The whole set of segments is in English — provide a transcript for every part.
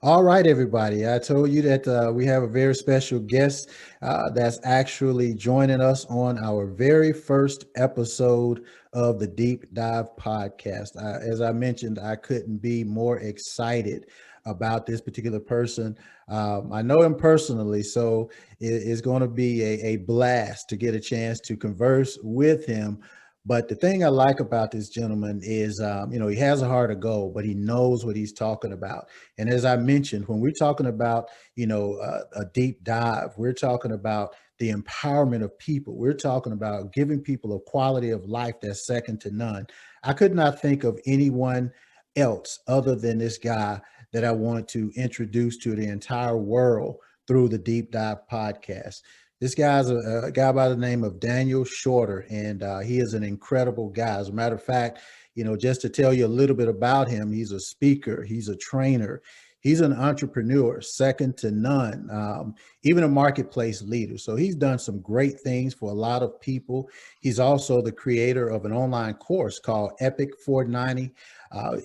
All right, everybody. I told you that we have a very special guest that's actually joining us on our very first episode of the Deep Dive podcast. As I mentioned, I couldn't be more excited about this particular person. I know him personally, so it's going to be a blast to get a chance to converse with him. But the thing I like about this gentleman is, he has a heart of gold, but he knows what he's talking about. And as I mentioned, when we're talking about, a deep dive, we're talking about the empowerment of people. We're talking about giving people a quality of life that's second to none. I could not think of anyone else other than this guy that I want to introduce to the entire world through the Deep Dive podcast. This guy's a guy by the name of Daniel Shorter, and he is an incredible guy. As a matter of fact, just to tell you a little bit about him, he's a speaker, he's a trainer, he's an entrepreneur, second to none, even a marketplace leader. So he's done some great things for a lot of people. He's also the creator of an online course called Epic 490,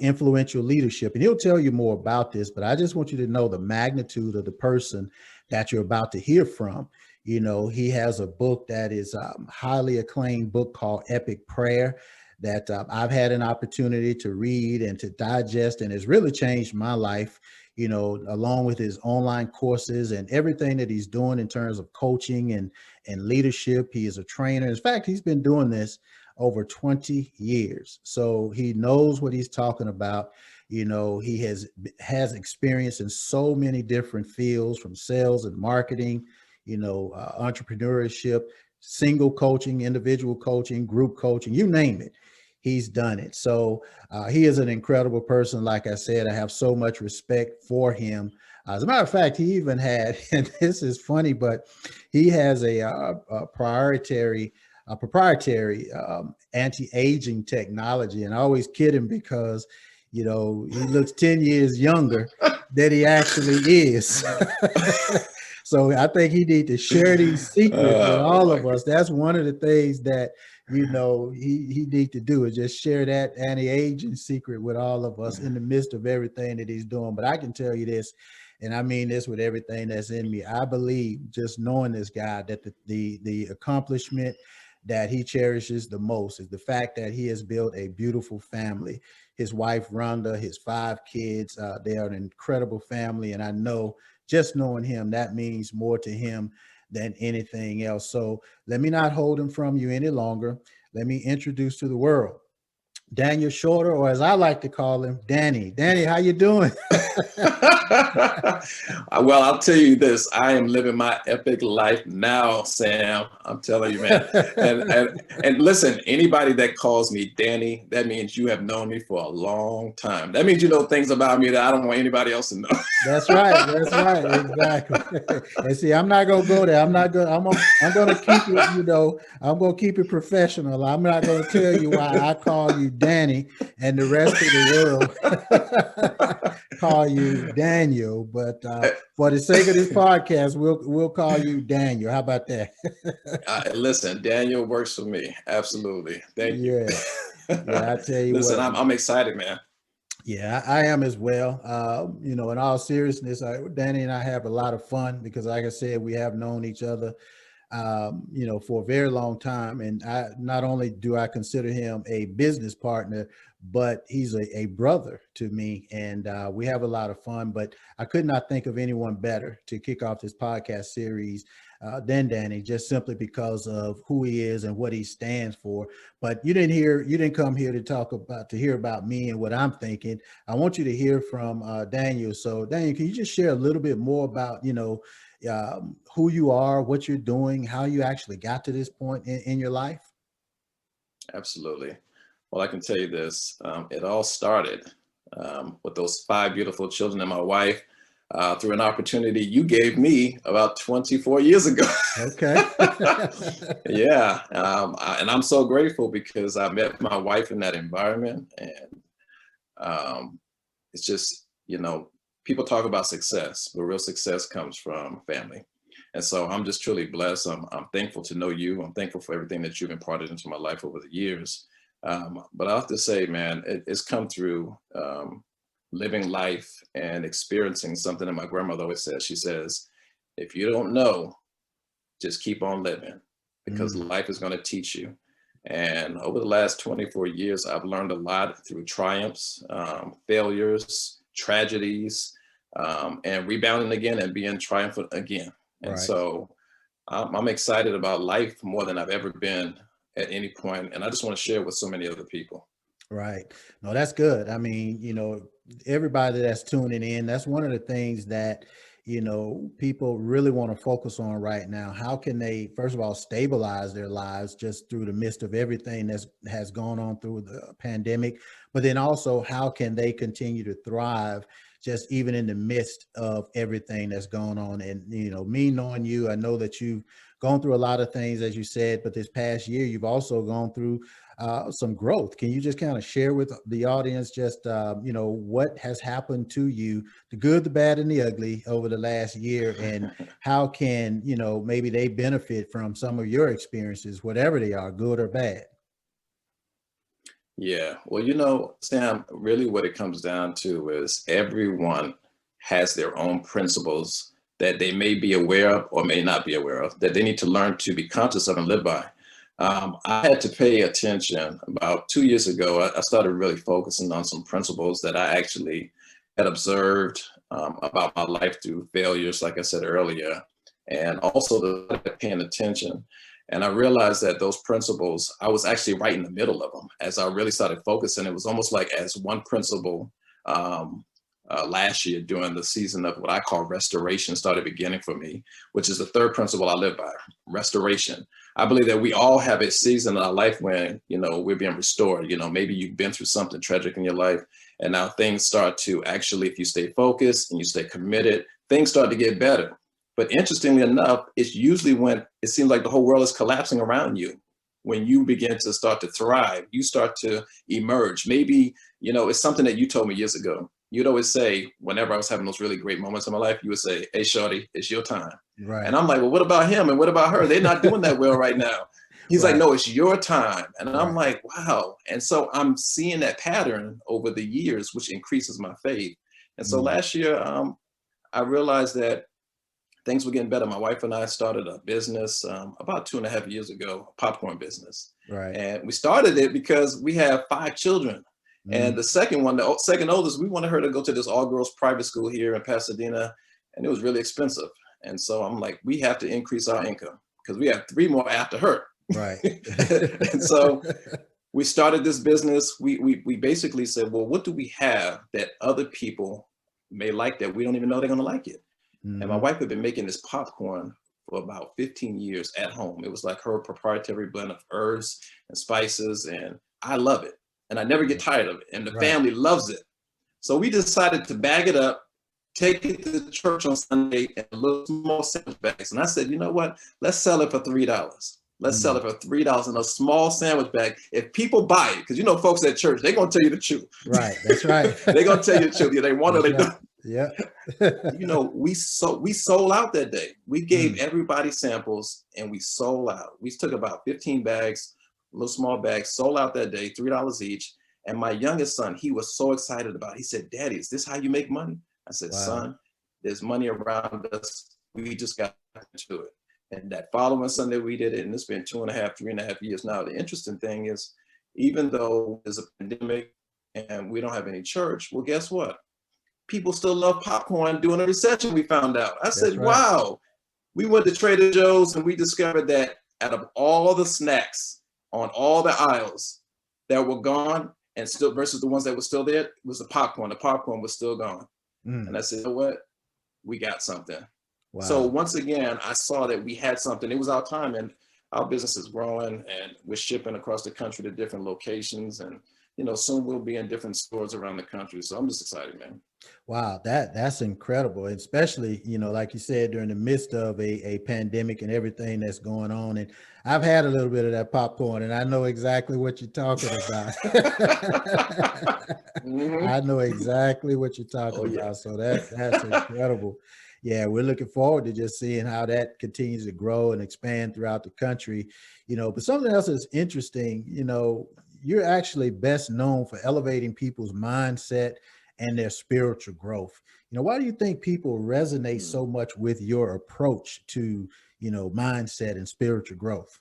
Influential Leadership. And he'll tell you more about this, but I just want you to know the magnitude of the person that you're about to hear from. He has a book that is highly acclaimed book called Epic Prayer that I've had an opportunity to read and to digest, and has really changed my life, along with his online courses and everything that he's doing in terms of coaching and leadership. He is a trainer. In fact, he's been doing this over 20 years. So he knows what he's talking about. He has experience in so many different fields, from sales and marketing, entrepreneurship, single coaching, individual coaching, group coaching, you name it. He's done it. So he is an incredible person. Like I said, I have so much respect for him. As a matter of fact, he even had, and this is funny, but he has a proprietary anti-aging technology. And I always kid him because, he looks 10 years younger than he actually is. So I think he need to share these secrets with all of us. That's one of the things that he need to do, is just share that anti-aging secret with all of us in the midst of everything that he's doing. But I can tell you this, and I mean this with everything that's in me. I believe, just knowing this guy, that the accomplishment that he cherishes the most is the fact that he has built a beautiful family. His wife Rhonda, his 5 kids, they are an incredible family, and I know, just knowing him, that means more to him than anything else. So let me not hold him from you any longer. Let me introduce to the world Daniel Shorter, or as I like to call him, Danny. Danny, how you doing? Well, I'll tell you this. I am living my epic life now, Sam. I'm telling you, man. And listen, anybody that calls me Danny, that means you have known me for a long time. That means you know things about me that I don't want anybody else to know. That's right. That's right. Exactly. And see, I'm not gonna go there. I'm gonna keep it, I'm gonna keep it professional. I'm not gonna tell you why I call you Danny and the rest of the world call you Daniel. But for the sake of this podcast, we'll call you Daniel. How about that? Listen, Daniel works for me. Absolutely. Thank you. Yeah. Yeah, I tell you Listen, what. I'm excited, man. Yeah, I am as well. In all seriousness, Danny and I have a lot of fun because, like I said, we have known each other, for a very long time. And I not only do I consider him a business partner, but he's a brother to me. And we have a lot of fun. But I could not think of anyone better to kick off this podcast series than Danny, just simply because of who he is and what he stands for. But you didn't come here to hear about me and what I'm thinking. I want you to hear from Daniel. So Daniel, can you just share a little bit more about, who you are, what you're doing, how you actually got to this point in your life? Absolutely. Well, I can tell you this. It all started with those 5 beautiful children and my wife through an opportunity you gave me about 24 years ago. Okay. Yeah. And I'm so grateful because I met my wife in that environment. And it's just, people talk about success, but real success comes from family. And so I'm just truly blessed. I'm thankful to know you. I'm thankful for everything that you've imparted into my life over the years. But I have to say, man, it's come through living life and experiencing something that my grandmother always says. She says, if you don't know, just keep on living, because life is going to teach you. And over the last 24 years, I've learned a lot through triumphs, failures, tragedies, and rebounding again and being triumphant again. And Right. so I'm excited about life more than I've ever been at any point. And I just want to share with so many other people. Right. No, that's good. I mean, everybody that's tuning in, that's one of the things that, people really want to focus on right now. How can they, first of all, stabilize their lives just through the midst of everything that's has gone on through the pandemic, but then also how can they continue to thrive just even in the midst of everything that's going on? And, me knowing you, I know that you've gone through a lot of things, as you said, but this past year, you've also gone through some growth. Can you just kind of share with the audience just, what has happened to you, the good, the bad, and the ugly over the last year, and how can, maybe they benefit from some of your experiences, whatever they are, good or bad? Yeah. Well, Sam, really what it comes down to is everyone has their own principles that they may be aware of or may not be aware of, that they need to learn to be conscious of and live by. I had to pay attention about 2 years ago. I started really focusing on some principles that I actually had observed about my life through failures, like I said earlier, and also paying attention. And I realized that those principles, I was actually right in the middle of them. As I really started focusing, it was almost like as one principle last year during the season of what I call restoration started beginning for me, which is the third principle I live by, restoration. I believe that we all have a season in our life when, we're being restored. Maybe you've been through something tragic in your life, and now things start to actually, if you stay focused and you stay committed, things start to get better. But interestingly enough, it's usually when it seems like the whole world is collapsing around you. When you begin to start to thrive, you start to emerge. Maybe, it's something that you told me years ago. You'd always say, whenever I was having those really great moments in my life, you would say, hey, shorty, it's your time. Right. And I'm like, well, what about him? And what about her? They're not doing that well right now. He's like, Right. no, it's your time. And I'm Right. like, wow. And so I'm seeing that pattern over the years, which increases my faith. And so Mm. last year, I realized that things were getting better. My wife and I started a business about 2.5 years ago, a popcorn business. Right. And we started it because we have 5 children. And Mm. the second one, the second oldest, we wanted her to go to this all girls private school here in Pasadena. And it was really expensive. And so I'm like, we have to increase our income because we have 3 more after her. Right. And so we started this business. We basically said, well, what do we have that other people may like that we don't even know they're going to like it? And my Mhm. wife had been making this popcorn for about 15 years at home. It was like her proprietary blend of herbs and spices, and I love it. And I never get tired of it. And the Right. family loves it. So we decided to bag it up, take it to church on Sunday in little small sandwich bags. And I said, you know what? Let's sell it for $3. Let's sell Mm. it for $3 in a small sandwich bag. If people buy it, because folks at church, they're gonna tell you the truth. Right. That's right. They're gonna tell you the truth. Yeah, they want or That's they right. don't. Yeah. We sold out that day. We gave Mm. everybody samples and we sold out. We took about 15 bags, little small bags, sold out that day, $3 each. And my youngest son, he was so excited about it. He said, Daddy, is this how you make money? I said, Wow. son, there's money around us. We just got to it. And that following Sunday we did it, and it's been 2.5, 3.5 years now. The interesting thing is, even though there's a pandemic and we don't have any church, well, guess what? People still love popcorn during the recession, we found out. I That's said, right. wow. We went to Trader Joe's and we discovered that out of all the snacks on all the aisles that were gone and still versus the ones that were still there, was the popcorn. The popcorn was still gone. And Mm. I said, you know what? We got something. So Wow. once again, I saw that we had something. It was our time, and our business is growing, and we're shipping across the country to different locations. And soon we'll be in different stores around the country. So I'm just excited, man. Wow, that's incredible, especially, like you said, during the midst of a pandemic and everything that's going on. And I've had a little bit of that popcorn, and I know exactly what you're talking about. Hmm. I know exactly what you're Oh talking yeah. about. So that's incredible. Yeah, we're looking forward to just seeing how that continues to grow and expand throughout the country. But something else is interesting, you're actually best known for elevating people's mindset and their spiritual growth. Why do you think people resonate Mm. so much with your approach to, mindset and spiritual growth?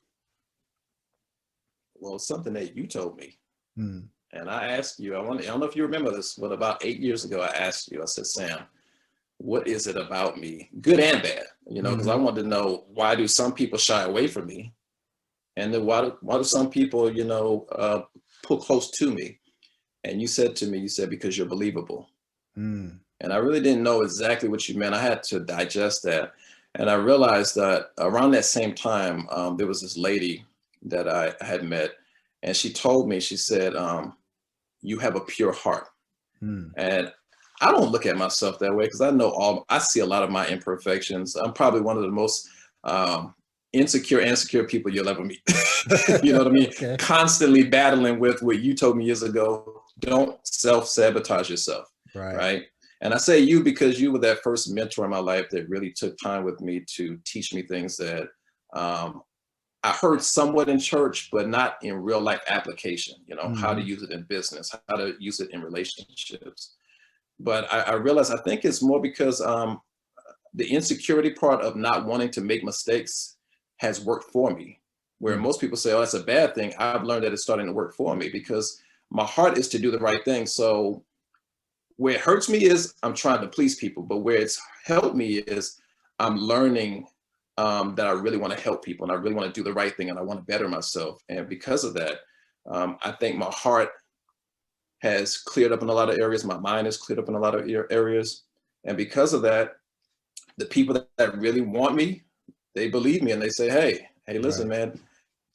Well, something that you told me. Mm, And I asked you, I don't know if you remember this, but about 8 years ago, I asked you, I said, Sam, what is it about me, good and bad? Because I mhm, wanted to know, why do some people shy away from me? And then why do some people, pull close to me? And you said to me, you said, because you're believable. mm, And I really didn't know exactly what you meant. I had to digest that. And I realized that around that same time, there was this lady that I had met, and she told me, she said, you have a pure heart. mm, And I don't look at myself that way because I see a lot of my imperfections. I'm probably one of the most insecure people you'll ever meet. You know what I mean? okay. Constantly battling with what you told me years ago. Don't self-sabotage yourself, Right. right? And I say you because you were that first mentor in my life that really took time with me to teach me things that um, I heard somewhat in church, but not in real life application, how to Mhm, use it in business, how to use it in relationships. But I realize I think it's more because the insecurity part of not wanting to make mistakes has worked for me. Where mm, most people say, oh, that's a bad thing. I've learned that it's starting to work for me because my heart is to do the right thing. So where it hurts me is I'm trying to please people, but where it's helped me is I'm learning that I really want to help people and I really want to do the right thing and I want to better myself. And because of that, I think my heart has cleared up in a lot of areas. My mind has cleared up in a lot of areas. And because of that, the people that really want me, they believe me and they say, hey, listen, right, man,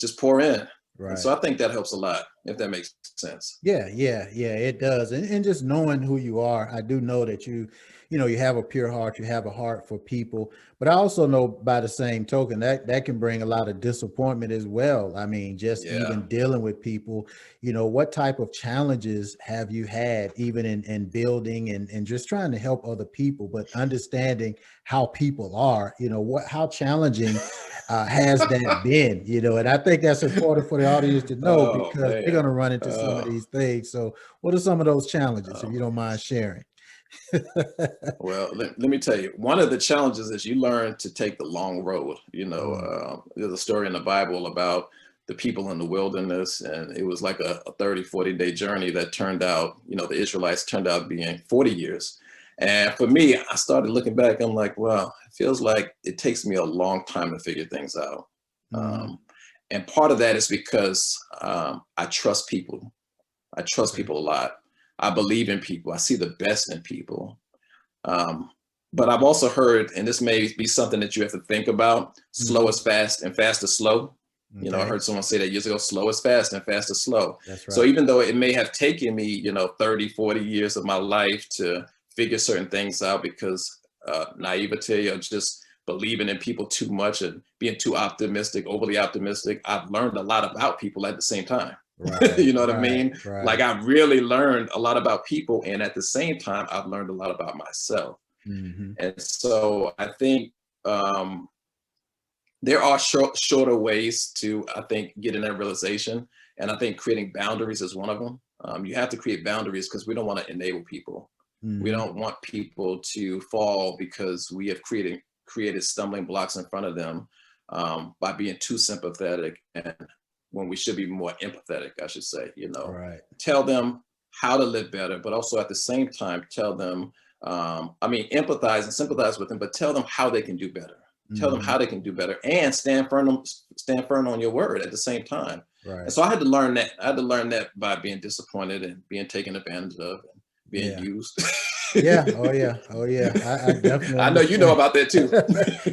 just pour in. And right. so I think that helps a lot, if that makes sense. Yeah, yeah, yeah, it does. And just knowing who you are, I do know that you have a pure heart, you have a heart for people. But I also know by the same token that can bring a lot of disappointment as well. I mean, just Yeah. even dealing with people, what type of challenges have you had even in building and just trying to help other people, but understanding how people are, how challenging has that been, and I think that's important for the audience to know Oh, because they're going man. to run into some of Oh, these things. So what are some of those challenges, if oh. you don't mind sharing? Well, let me tell you, one of the challenges is you learn to take the long road. Mm, There's a story in the Bible about the people in the wilderness, and it was like a 30, 40-day journey that turned out, the Israelites turned out being 40 years. And for me, I started looking back, I'm like, well, it feels like it takes me a long time to figure things out. mhm, Um, and part of that is because I trust people. I trust okay. people a lot. I believe in people. I see the best in people. Um, but I've also heard, and this may be something that you have to think about, slow Mhm, is fast and fast is slow. I okay. heard someone say that years ago, slow is fast and fast is slow. That's So right. even though it may have taken me, 30, 40 years of my life to figure certain things out because naivete or just believing in people too much and being too optimistic, overly optimistic, I've learned a lot about people at the same time. Right, You know what I right, mean? Like right. I've really learned a lot about people, and at the same time, I've learned a lot about myself. Mhm, And so I think um, there are shorter ways to, I think, get in that realization. And I think creating boundaries is one of them. You have to create boundaries because we don't want to enable people. We mhm, don't want people to fall because we have created stumbling blocks in front of them by being too sympathetic and when we should be more empathetic, I should say, right. tell them how to live better, but also at the same time, tell them, empathize and sympathize with them, but tell them how they can do better. Tell them Mhm, how they can do better and stand firm on your word at the same time. And right. so I had to learn that. I had to learn that by being disappointed and being taken advantage of and being Yeah. used. Yeah. Oh yeah. Oh yeah. I definitely I know you know understand. about that too.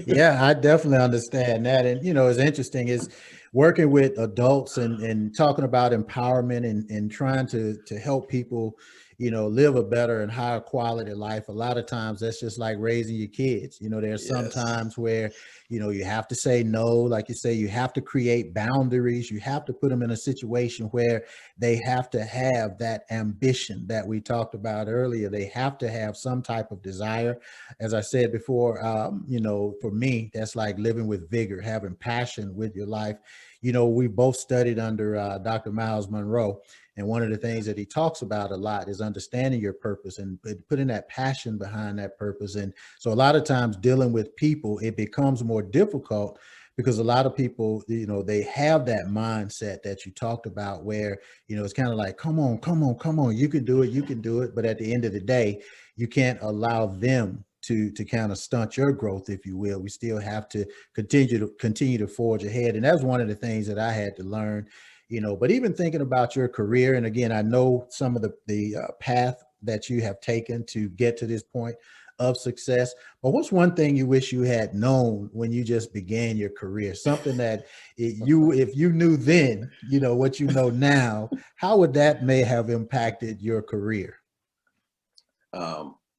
Yeah, I definitely understand that. And it's interesting is working with adults and talking about empowerment and trying to help people, live a better and higher quality life. A lot of times that's just like raising your kids. There's some Yes. times where, you have to say no, like you say, you have to create boundaries. You have to put them in a situation where they have to have that ambition that we talked about earlier. They have to have some type of desire. As I said before, for me, that's like living with vigor, having passion with your life. We both studied under Dr. Miles Monroe, And one of the things that he talks about a lot is understanding your purpose and putting that passion behind that purpose. And so a lot of times dealing with people, it becomes more difficult because a lot of people, they have that mindset that you talked about where, it's kind of like, come on, come on, come on, you can do it, you can do it. But at the end of the day, you can't allow them to kind of stunt your growth, if you will. We still have to continue to forge ahead. And that's one of the things that I had to learn, but even thinking about your career, and again, I know some of the path that you have taken to get to this point of success, but what's one thing you wish you had known when you just began your career? Something that if you knew then, what you know now, how would that may have impacted your career?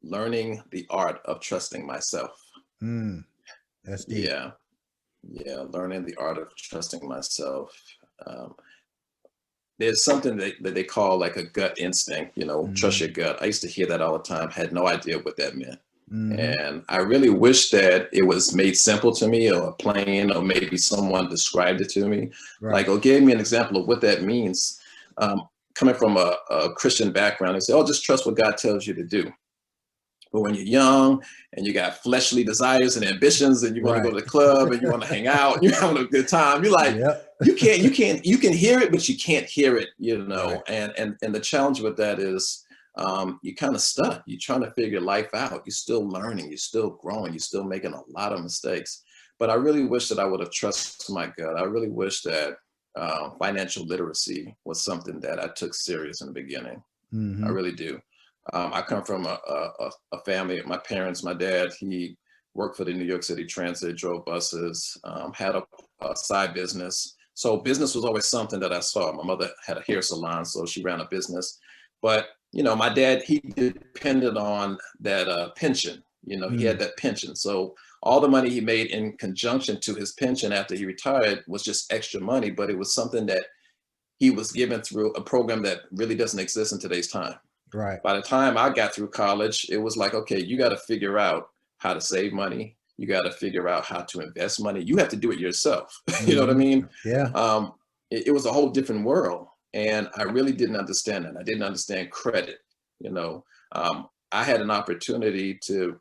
Learning the art of trusting myself. That's deep. Yeah, learning the art of trusting myself. There's something that they call like a gut instinct, trust your gut. I used to hear that all the time, had no idea what that meant. And I really wish that it was made simple to me, or plain, or maybe someone described it to me, like, or gave me an example of what that means. Coming from a Christian background, they say, oh, just trust what God tells you to do. But when you're young and you got fleshly desires and ambitions and you want to go to the club and you want to hang out and you're having a good time, you're like, you can hear it, but you can't hear it, and the challenge with that is you're kind of stuck. You're trying to figure life out. You're still learning, you're still growing, you're still making a lot of mistakes. But I really wish that I would have trusted my gut. I really wish that financial literacy was something that I took serious in the beginning. I really do. I come from a family. My parents, my dad, he worked for the New York City Transit, drove buses, had a side business. So business was always something that I saw. My mother had a hair salon, so she ran a business. But, my dad, he depended on that pension. He had that pension. So all the money he made in conjunction to his pension after he retired was just extra money, but it was something that he was given through a program that really doesn't exist in today's time. Right. By the time I got through college, it was like, okay, you got to figure out how to save money. You got to figure out how to invest money. You have to do it yourself. You know what I mean? Yeah. It was a whole different world. And I really didn't understand that. I didn't understand credit. I had an opportunity to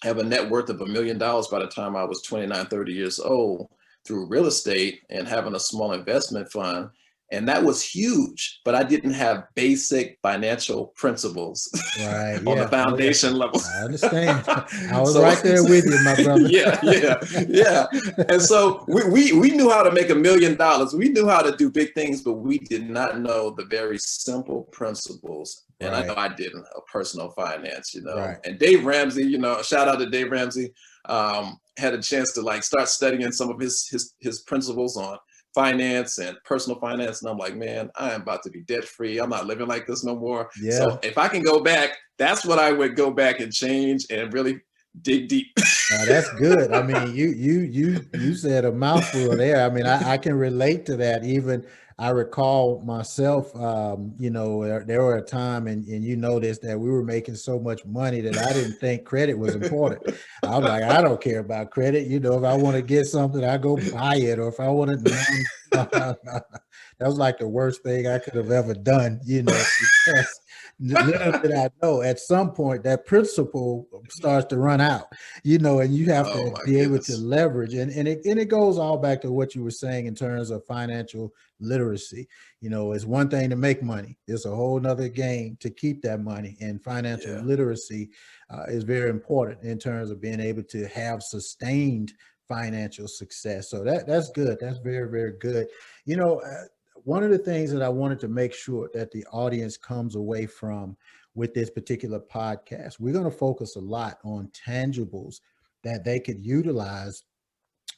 have a net worth of $1 million by the time I was 29, 30 years old through real estate and having a small investment fund. And that was huge, but I didn't have basic financial principles on the foundation level. I understand. I was right there with you, my brother. Yeah. And so we knew how to make $1 million. We knew how to do big things, but we did not know the very simple principles. And I know I didn't, of personal finance, And Dave Ramsey, shout out to Dave Ramsey, had a chance to start studying some of his principles on finance and personal finance. And I'm like, man, I am about to be debt free. I'm not living like this no more. Yeah. So if I can go back, that's what I would go back and change and really dig deep. That's good. I mean, you said a mouthful there. I mean, I can relate to that. Even I recall myself, there were a time and you noticed that we were making so much money that I didn't think credit was important. I was like, I don't care about credit. If I want to get something, I go buy it. Or if I want to, that was like the worst thing I could have ever done, because little did I know at some point that principle starts to run out, and you have to be able to leverage. And it goes all back to what you were saying in terms of financial literacy. It's one thing to make money. It's a whole nother game to keep that money. And financial literacy is very important in terms of being able to have sustained financial success. So that's good. That's very, very good. One of the things that I wanted to make sure that the audience comes away from with this particular podcast, we're going to focus a lot on tangibles that they could utilize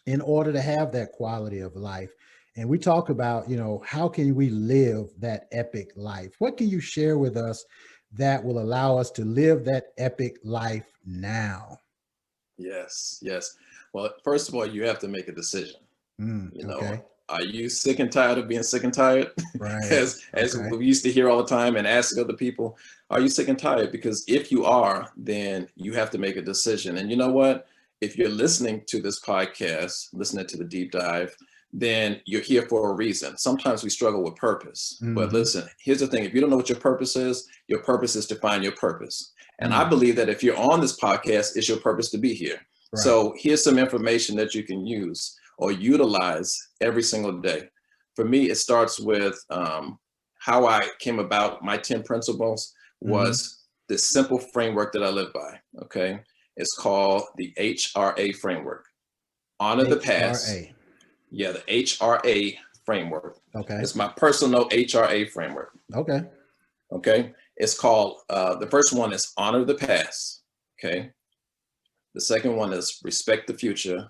in order to have that quality of life. And we talk about, how can we live that epic life? What can you share with us that will allow us to live that epic life now? Yes. Well, first of all, you have to make a decision. Okay. Are you sick and tired of being sick and tired? Right. as we used to hear all the time and ask other people, are you sick and tired? Because if you are, then you have to make a decision. And you know what? If you're listening to this podcast, listening to the deep dive, then you're here for a reason. Sometimes we struggle with purpose, but Mm-hmm. listen, here's the thing. If you don't know what your purpose is to find your purpose. And I Mm. believe that if you're on this podcast, it's your purpose to be here. Right. So here's some information that you can use or utilize every single day. For me, it starts with how I came about. My 10 principles was this simple framework that I live by. Okay. It's called the HRA framework. Honor the past. HRA. Yeah, the HRA framework. Okay. It's my personal HRA framework. Okay. Okay. It's called, the first one is honor the past. Okay. The second one is respect the future.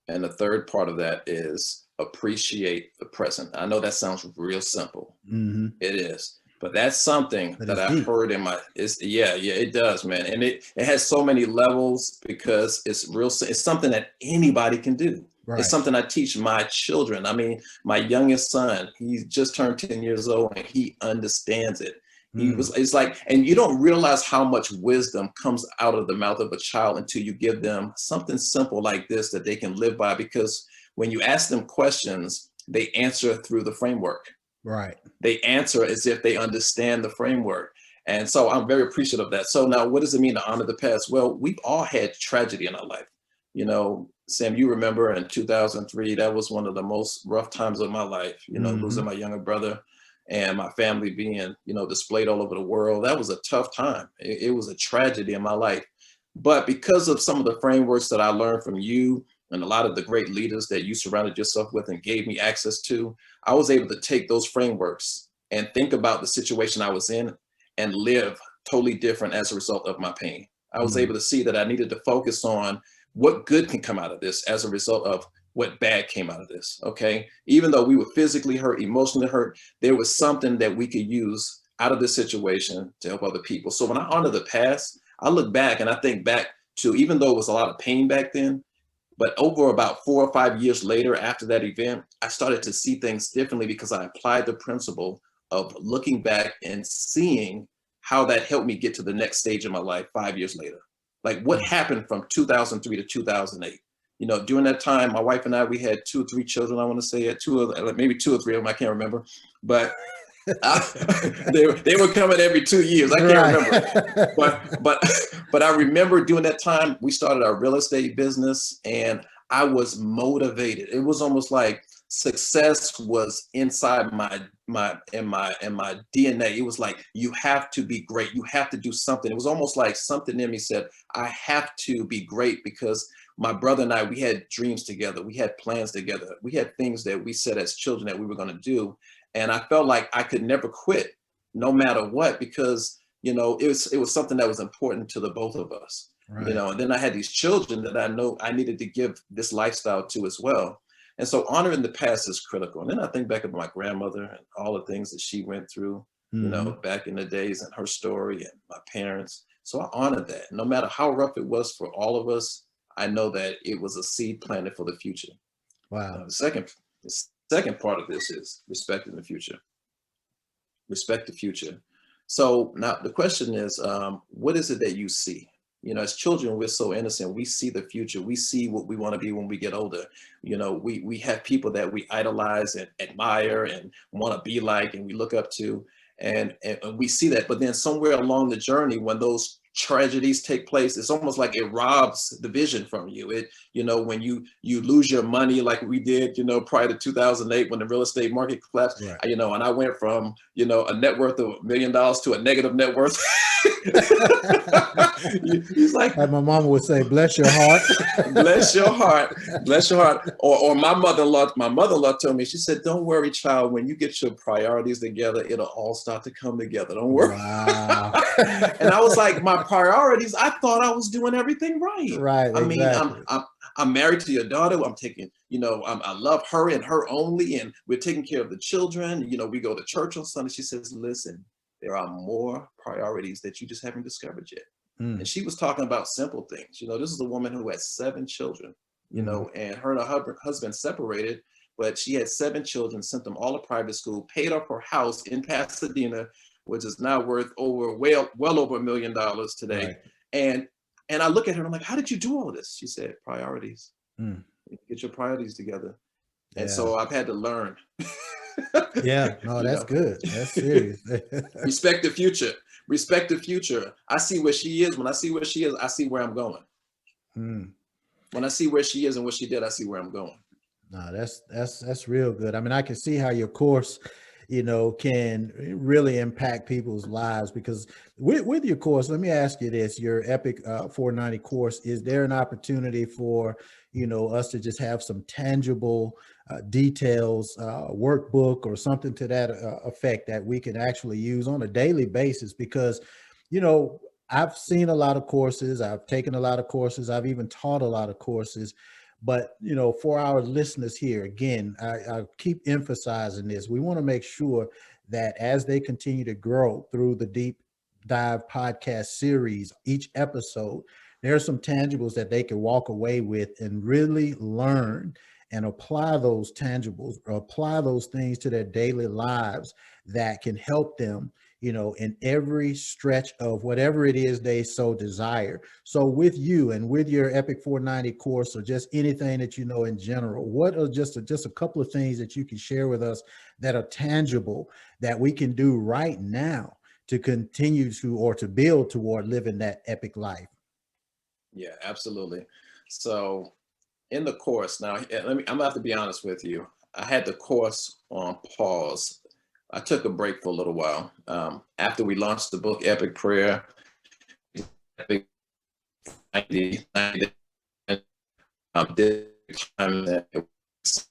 And the third part of that is appreciate the present. I know that sounds real simple. Mm-hmm. It is. But that's something that I heard in my, yeah, it does, man. And it has so many levels because it's something that anybody can do. Right. It's something I teach my children. I mean, my youngest son, he just turned 10 years old and he understands it. It's like, and you don't realize how much wisdom comes out of the mouth of a child until you give them something simple like this that they can live by, because when you ask them questions, they answer through the framework. Right. They answer as if they understand the framework. And so I'm very appreciative of that. So now what does it mean to honor the past? Well, we've all had tragedy in our life. You know, Sam, you remember in 2003, that was one of the most rough times of my life, you know, losing my younger brother and my family being, you know, displayed all over the world. That was a tough time. It was a tragedy in my life. But because of some of the frameworks that I learned from you and a lot of the great leaders that you surrounded yourself with and gave me access to, I was able to take those frameworks and think about the situation I was in and live totally different as a result of my pain. I was able to see that I needed to focus on what good can come out of this as a result of what bad came out of this, okay? Even though we were physically hurt, emotionally hurt, there was something that we could use out of this situation to help other people. So when I honor the past, I look back and I think back to, even though it was a lot of pain back then, but over about 4 or 5 years later after that event, I started to see things differently because I applied the principle of looking back and seeing how that helped me get to the next stage of my life 5 years later. Like what happened from 2003 to 2008. You know, during that time, my wife and I, we had 2 or 3 children. I want to say maybe 2 or 3 of them. I can't remember, but they were coming every 2 years. I can't remember, but I remember during that time, we started our real estate business and I was motivated. It was almost like success was inside my DNA. It was like, you have to be great. You have to do something. It was almost like something in me said, I have to be great, because my brother and I, we had dreams together. We had plans together. We had things that we said as children that we were going to do. And I felt like I could never quit no matter what, because, you know, it was something that was important to the both of us, you know, and then I had these children that I know I needed to give this lifestyle to as well. And so honoring the past is critical. And then I think back of my grandmother and all the things that she went through, you know, back in the days, and her story, and my parents. So I honor that. No matter how rough it was for all of us, I know that it was a seed planted for the future. Wow. The second part of this is respecting the future. Respect the future. So now the question is, what is it that you see? You know, as children, we're so innocent. We see the future. We see what we want to be when we get older. You know, we have people that we idolize and admire and want to be like, and we look up to, and we see that. But then somewhere along the journey, when those tragedies take place, it's almost like it robs the vision from you. It, you know, when you lose your money like we did, you know, prior to 2008 when the real estate market collapsed, you know, and I went from, you know, a net worth of $1 million to a negative net worth. He's like, my mama would say, bless your heart. Bless your heart. Bless your heart. Or my mother-in-law told me, she said, don't worry, child, when you get your priorities together, it'll all start to come together. Don't worry. Wow. And I was like, my priorities, I thought I was doing everything right. Right. I mean, I'm married to your daughter. I'm taking, you know, I love her and her only, and we're taking care of the children. You know, we go to church on Sunday. She says, listen, there are more priorities that you just haven't discovered yet. And she was talking about simple things. You know, this is a woman who had 7 children, you know, and her and her husband separated, but she had 7 children, sent them all to private school, paid off her house in Pasadena, which is now worth over well over $1 million today. Right. And I look at her and I'm like, how did you do all this? She said, priorities. Get your priorities together. And Yeah. so I've had to learn. Yeah. No, You that's know, good. That's serious. respect the future. Respect the future. I see where she is. When I see where she is, I see where I'm going. Mm. When I see where she is and what she did, I see where I'm going. No, that's real good. I mean, I can see how your course, can really impact people's lives because with your course, let me ask you this: your Epic 490 course, is there an opportunity for us to just have some tangible details, workbook or something to that effect that we can actually use on a daily basis? Because you know. I've seen a lot of courses. I've taken a lot of courses. I've even taught a lot of courses, but for our listeners here, again, I keep emphasizing this. We want to make sure that as they continue to grow through the Deep Dive podcast series, each episode, there are some tangibles that they can walk away with and really learn and apply those tangibles or apply those things to their daily lives that can help them in every stretch of whatever it is they so desire. So with you and with your Epic 490 course or just anything that in general, what are just a couple of things that you can share with us that are tangible that we can do right now to continue to or to build toward living that epic life? Yeah, absolutely. So in the course now, I'm gonna have to be honest with you. I had the course on pause. I took a break for a little while after we launched the book Epic Prayer. Epic 90, did time that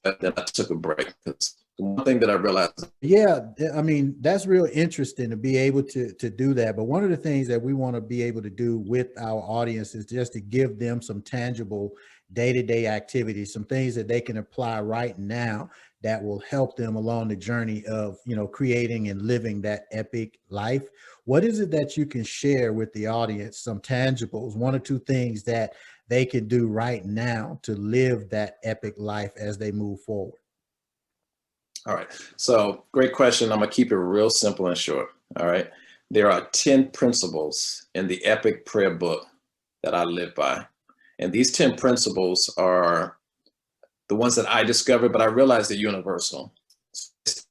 I took a break because the one thing that I realized. Yeah, I mean, that's real interesting to be able to do that. But one of the things that we want to be able to do with our audience is just to give them some tangible day-to-day activities, some things that they can apply right now that will help them along the journey of, creating and living that epic life. What is it that you can share with the audience, some tangibles, one or two things that they can do right now to live that epic life as they move forward? All right. So great question. I'm gonna keep it real simple and short. All right. There are 10 principles in the Epic Prayer book that I live by. And these 10 principles are the ones that I discovered, but I realized they're universal.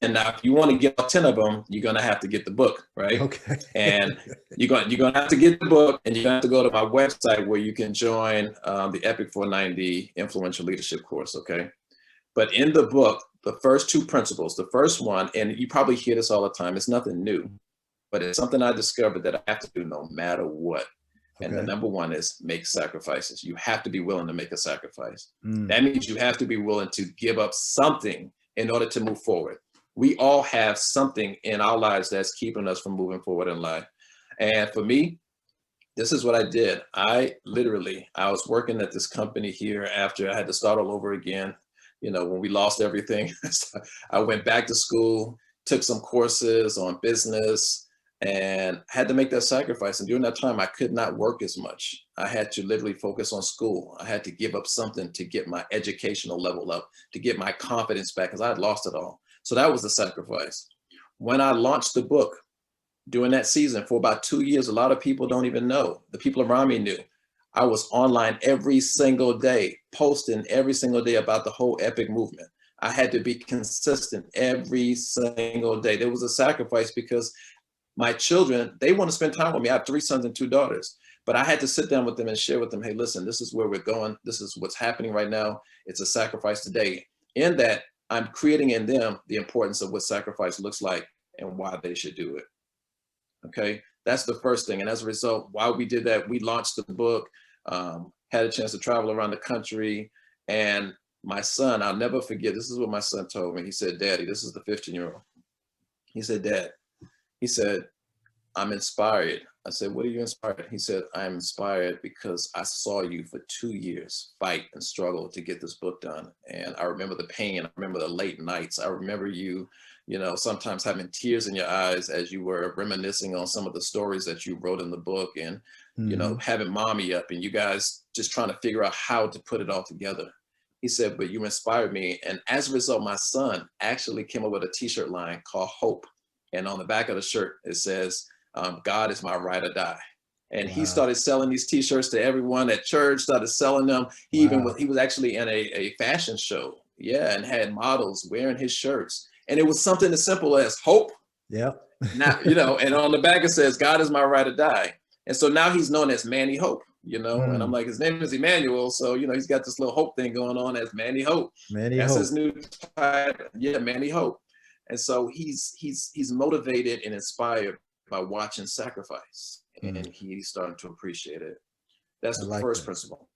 And now if you want to get all 10 of them, you're gonna have to get the book, right? Okay. And you're gonna have to get the book, and you're gonna have to go to my website where you can join the Epic 490 Influential Leadership course. Okay. But in the book, the first two principles, the first one, and you probably hear this all the time, it's nothing new, but it's something I discovered that I have to do no matter what. And the Okay. number one is make sacrifices. You have to be willing to make a sacrifice. Mm. That means you have to be willing to give up something in order to move forward. We all have something in our lives that's keeping us from moving forward in life. And for me, this is what I did. I was working at this company here after I had to start all over again. When we lost everything, I went back to school, took some courses on business, and had to make that sacrifice. And during that time, I could not work as much. I had to literally focus on school. I had to give up something to get my educational level up, to get my confidence back, because I had lost it all. So that was the sacrifice. When I launched the book, during that season for about 2 years, a lot of people don't even know. The people around me knew. I was online every single day, posting every single day about the whole Epic movement. I had to be consistent every single day. There was a sacrifice because my children, they want to spend time with me. I have 3 sons and 2 daughters, but I had to sit down with them and share with them, hey, listen, this is where we're going. This is what's happening right now. It's a sacrifice today. In that, I'm creating in them the importance of what sacrifice looks like and why they should do it. Okay, that's the first thing. And as a result, while we did that, we launched the book, had a chance to travel around the country. And my son, I'll never forget, this is what my son told me. He said, Daddy, this is the 15-year-old. He said, Dad, he said, I'm inspired. I said, what are you inspired? He said, I'm inspired because I saw you for 2 years fight and struggle to get this book done. And I remember the pain. I remember the late nights. I remember you, sometimes having tears in your eyes as you were reminiscing on some of the stories that you wrote in the book and, Mm-hmm. having mommy up and you guys just trying to figure out how to put it all together. He said, but you inspired me. And as a result, my son actually came up with a t-shirt line called Hope. And on the back of the shirt, it says, God is my ride or die. And he Wow. started selling these t-shirts to everyone at church, started selling them. He Wow. was actually in a fashion show Yeah, and had models wearing his shirts. And it was something as simple as hope. Yep. Now, and on the back it says, God is my ride or die. And so now he's known as Manny Hope, and I'm like, his name is Emmanuel. So, he's got this little hope thing going on as Manny Hope. Manny That's Hope. his new title. Yeah, Manny Hope. And so he's motivated and inspired by watching sacrifice. And he's starting to appreciate it. That's the first principle.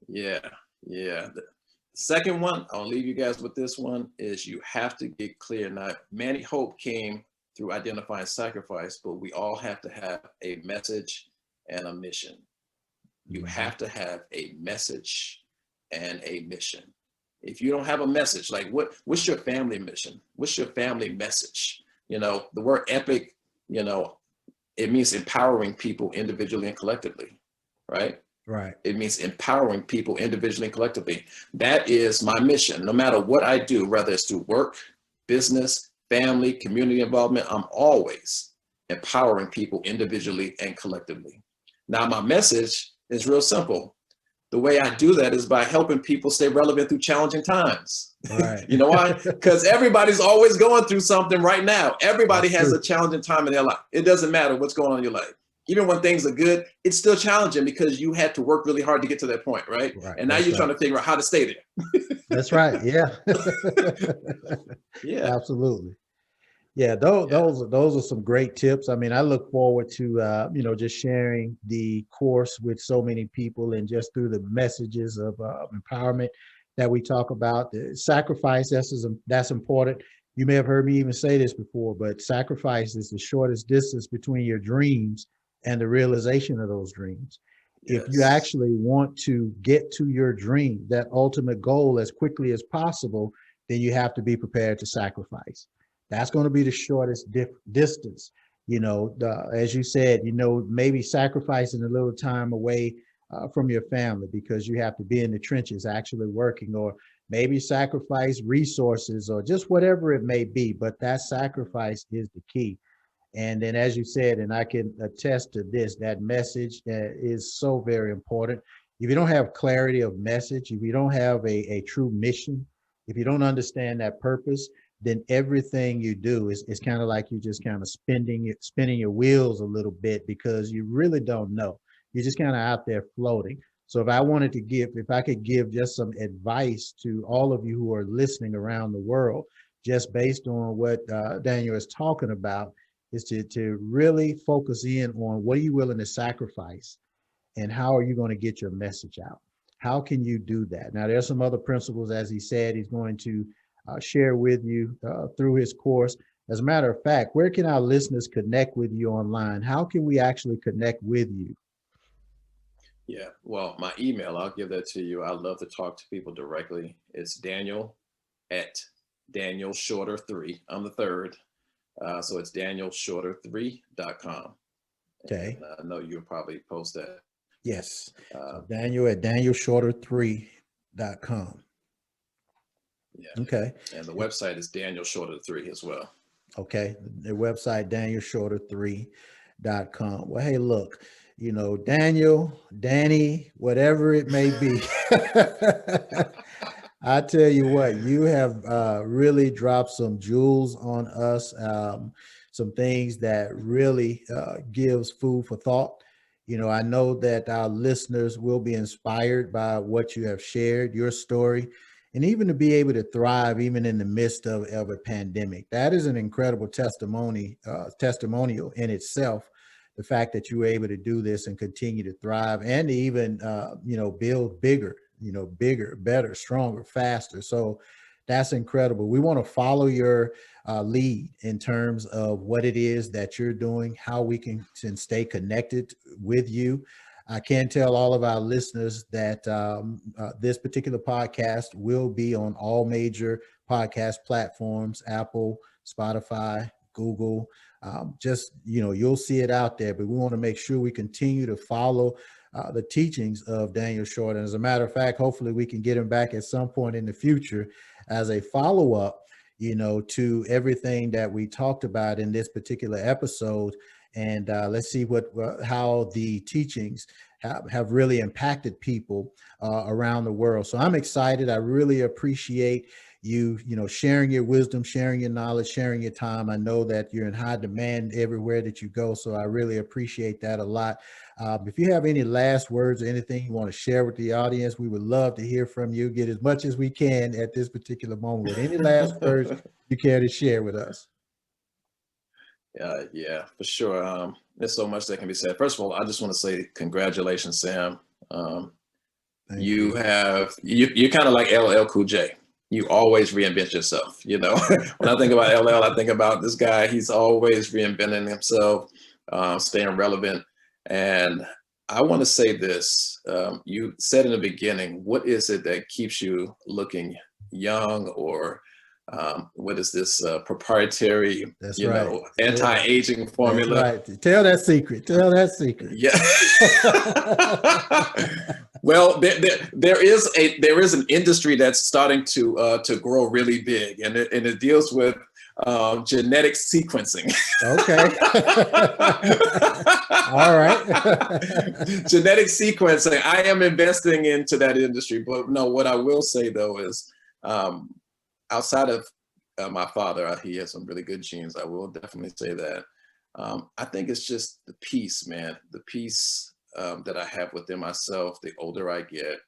Yeah. The second one, I'll leave you guys with this one, is you have to get clear. Now, Manny Hope came through identifying sacrifice, but we all have to have a message and a mission. You have to have a message and a mission. If you don't have a message, like what's your family mission? What's your family message? The word epic, it means empowering people individually and collectively, right? Right. It means empowering people individually and collectively. That is my mission. No matter what I do, whether it's through work, business, family, community involvement, I'm always empowering people individually and collectively. Now, my message is real simple. The way I do that is by helping people stay relevant through challenging times. Right. You know why? Because everybody's always going through something right now. Everybody has a challenging time in their life. It doesn't matter what's going on in your life. Even when things are good, it's still challenging because you had to work really hard to get to that point, right? And now you're trying to figure out how to stay there. That's right. Yeah. Yeah. Absolutely. Yeah, those are some great tips. I mean, I look forward to just sharing the course with so many people, and just through the messages of empowerment that we talk about. The sacrifice, that's important. You may have heard me even say this before, but sacrifice is the shortest distance between your dreams and the realization of those dreams. Yes. If you actually want to get to your dream, that ultimate goal, as quickly as possible, then you have to be prepared to sacrifice. That's going to be the shortest distance. As you said, maybe sacrificing a little time away from your family because you have to be in the trenches actually working, or maybe sacrifice resources, or just whatever it may be. But that sacrifice is the key. And then, as you said, and I can attest to this, that message is so very important. If you don't have clarity of message, if you don't have a true mission, if you don't understand that purpose, then everything you do is kind of like you just kind of spinning your wheels a little bit, because you really don't know. You're just kind of out there floating. So if I could give just some advice to all of you who are listening around the world, just based on what Daniel is talking about, is to really focus in on what are you willing to sacrifice, and how are you going to get your message out? How can you do that? Now, there's some other principles, as he said, he's going to share with you through his course. As a matter of fact, where can our listeners connect with you online? How can we actually connect with you? Yeah, well, my email, I'll give that to you. I love to talk to people directly. It's Daniel at Daniel Shorter 3. I'm the third. So it's danielshorter3.com. Okay. And I know you'll probably post that. Yes. Daniel at danielshorter3.com. Yeah. Okay. And the website is Daniel Shorter 3 as well. Okay. The website, danielshorter3.com. Well, hey, look, Daniel, Danny, whatever it may be. I tell you what, you have really dropped some jewels on us, some things that really gives food for thought. I know that our listeners will be inspired by what you have shared, your story, and even to be able to thrive even in the midst of a pandemic. That is an incredible testimonial in itself. The fact that you were able to do this and continue to thrive, and to even, build bigger, better, stronger, faster. So that's incredible. We want to follow your lead in terms of what it is that you're doing, how we can stay connected with you. I can tell all of our listeners that this particular podcast will be on all major podcast platforms: Apple, Spotify, Google. You'll see it out there, but we want to make sure we continue to follow the teachings of Daniel Shorter. And as a matter of fact, hopefully we can get him back at some point in the future as a follow-up, to everything that we talked about in this particular episode. and let's see how the teachings have really impacted people around the world. So I'm excited. I really appreciate you sharing your wisdom, sharing your knowledge, sharing your time. I know that you're in high demand everywhere that you go, so I really appreciate that a lot. If you have any last words or anything you want to share with the audience, we would love to hear from you. Get as much as we can at this particular moment. With any last words you care to share with us? Yeah, for sure. There's so much that can be said. First of all, I just want to say congratulations, Sam. Um, Thank you. you're kind of like LL Cool J. You always reinvent yourself. When I think about LL, I think about this guy. He's always reinventing himself, staying relevant. And I want to say this. You said in the beginning, what is it that keeps you looking young, or what is this proprietary, That's right. anti-aging formula? That's right. Tell that secret. Tell that secret. Yeah. Well, there is an industry that's starting to grow really big, and it deals with genetic sequencing. Okay. All right. Genetic sequencing. I am investing into that industry, but no. What I will say though is, outside of my father, he has some really good genes. I will definitely say that. I think it's just the peace, man. The peace that I have within myself. The older I get,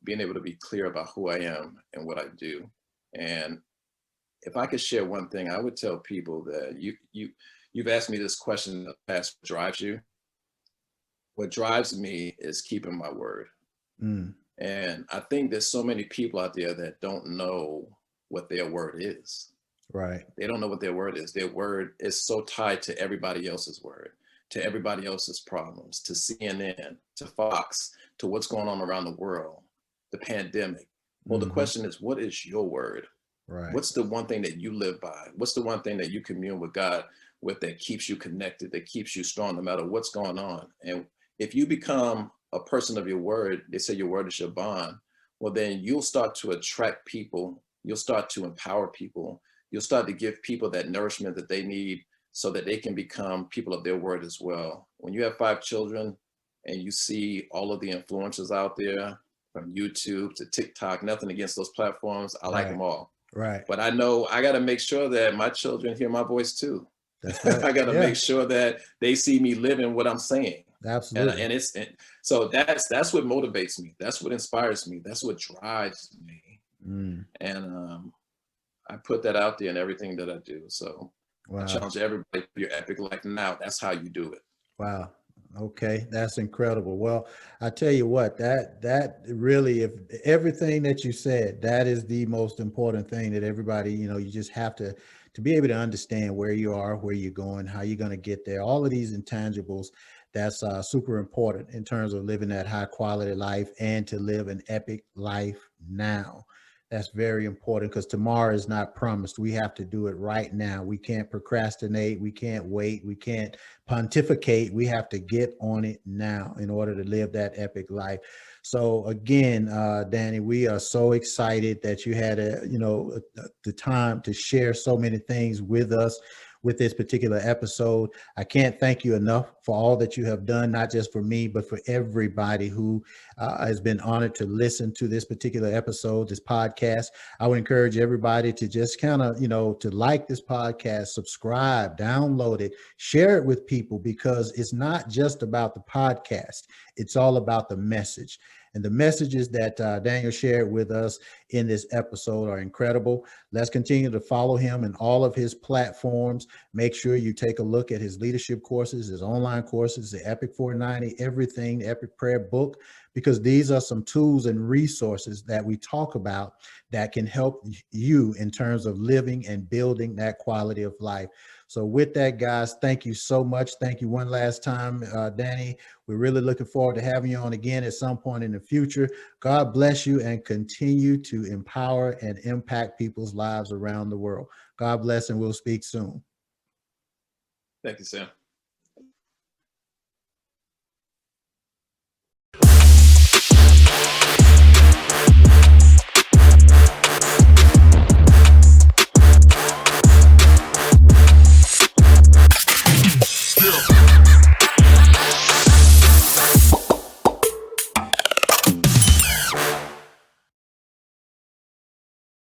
being able to be clear about who I am and what I do. And if I could share one thing, I would tell people that you've asked me this question in the past. What drives you? What drives me is keeping my word. Mm, And I think there's so many people out there that don't know what their word is. right. They don't know what their word is. Their word is so tied to everybody else's word, to everybody else's problems, to CNN, to Fox, to what's going on around the world, the pandemic. Well, the question is, what is your word? Right. What's the one thing that you live by? What's the one thing that you commune with God with, that keeps you connected, that keeps you strong no matter what's going on? And if you become a person of your word, they say your word is your bond. Well, then you'll start to attract people. You'll start to empower people. You'll start to give people that nourishment that they need so that they can become people of their word as well. When you have 5 children and you see all of the influencers out there, from YouTube to TikTok, nothing against those platforms, I like them all. Right. But I know I got to make sure that my children hear my voice too. That's right. I got to Yeah. make sure that they see me living what I'm saying. Absolutely. So that's what motivates me. That's what inspires me. That's what drives me. And I put that out there in everything that I do. So I challenge everybody, your epic life now. That's how you do it. Wow. Okay, that's incredible. Well, I tell you what, that really, if everything that you said, that is the most important thing that everybody, you just have to be able to understand where you are, where you're going, how you're going to get there. All of these intangibles, that's super important in terms of living that high quality life and to live an epic life now. That's very important because tomorrow is not promised. We have to do it right now. We can't procrastinate. We can't wait. We can't pontificate. We have to get on it now in order to live that epic life. So again, Danny, we are so excited that you had the time to share so many things with us with this particular episode. I can't thank you enough for all that you have done, not just for me, but for everybody who has been honored to listen to this particular episode, this podcast. I would encourage everybody to just kind of, to like this podcast, subscribe, download it, share it with people, because it's not just about the podcast. It's all about the message. And the messages that Daniel shared with us in this episode are incredible. Let's continue to follow him in all of his platforms. Make sure you take a look at his leadership courses, his online courses, the Epic 490, everything, the Epic Prayer Book, because these are some tools and resources that we talk about that can help you in terms of living and building that quality of life. So with that, guys, thank you so much. Thank you one last time, Danny. We're really looking forward to having you on again at some point in the future. God bless you and continue to empower and impact people's lives around the world. God bless, and we'll speak soon. Thank you, Sam.